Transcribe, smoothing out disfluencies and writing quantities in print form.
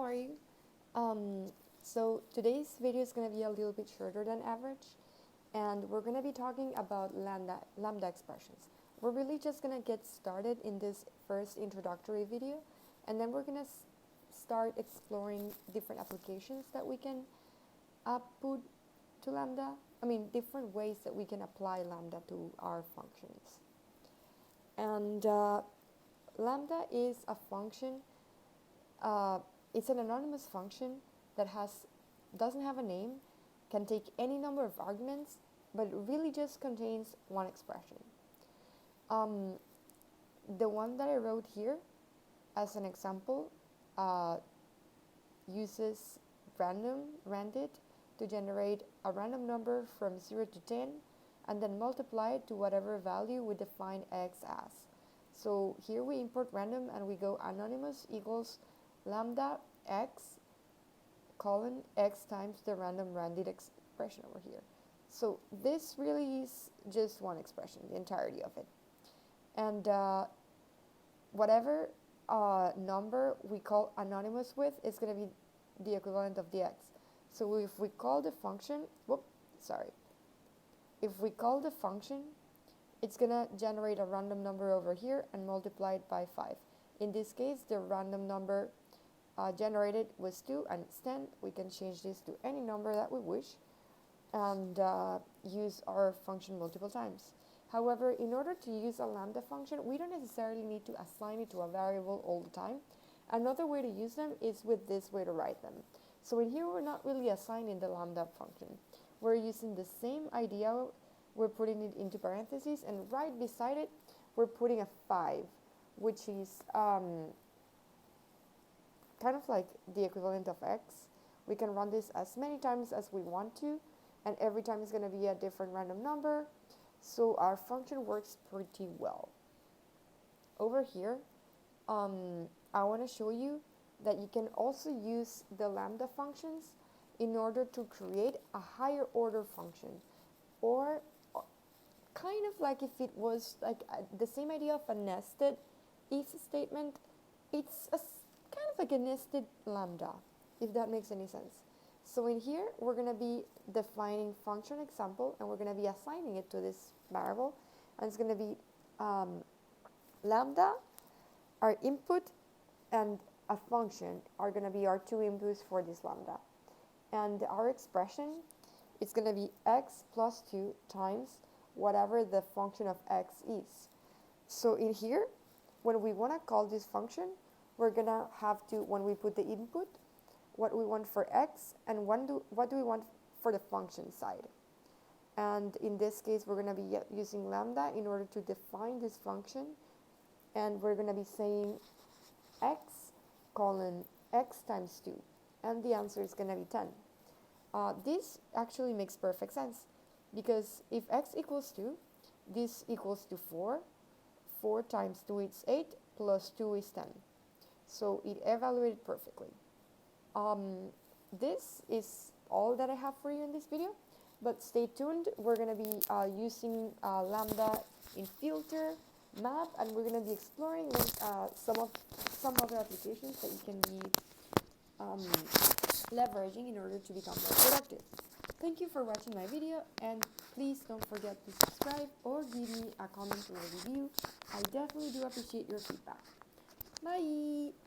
are you? So today's video is going to be a little bit shorter than average, and we're going to be talking about lambda expressions. We're really just going to get started in this first introductory video, and then we're going to start exploring different applications that we can put to lambda. Different ways that we can apply lambda to our functions. And lambda is a function. It's an anonymous function that doesn't have a name, can take any number of arguments, but really just contains one expression. The one that I wrote here as an example uses randit to generate a random number from 0 to 10 and then multiply it to whatever value we define x as. So here we import random and we go anonymous equals lambda x colon x times the random randit expression over here. So this really is just one expression, the entirety of it. And whatever number we call anonymous with is going to be the equivalent of the x. So if we call the function, if we call the function, it's going to generate a random number over here and multiply it by 5. In this case, the random number generated was 2 and it's 10. We can change this to any number that we wish and use our function multiple times. However, in order to use a lambda function, we don't necessarily need to assign it to a variable all the time. Another way to use them is with this way to write them. So in here, we're not really assigning the lambda function. We're using the same idea. We're putting it into parentheses, and right beside it, we're putting a 5, which is kind of like the equivalent of x. We can run this as many times as we want to, and every time is going to be a different random number. So our function works pretty well. Over here, I want to show you that you can also use the lambda functions in order to create a higher order function, or kind of like if it was like the same idea of a nested if statement. It's kind of like a nested lambda, if that makes any sense. So in here, we're going to be defining function example, and we're going to be assigning it to this variable, and it's going to be lambda, our input, and a function are going to be our two inputs for this lambda. And our expression is going to be x plus 2 times whatever the function of x is. So in here, when we want to call this function, we're going to have to, when we put the input, what we want for x and what do we want for the function side. And in this case, we're going to be using lambda in order to define this function. And we're going to be saying x colon x times 2. And the answer is going to be 10. This actually makes perfect sense, because if x equals 2, this equals to 4. 4 times 2 is 8, plus 2 is 10. So it evaluated perfectly. This is all that I have for you in this video, but stay tuned. We're going to be using lambda in filter, map, and we're going to be exploring some other applications that you can be leveraging in order to become more productive. Thank you for watching my video, and please don't forget to subscribe or give me a comment or a review. I definitely do appreciate your feedback. Bye!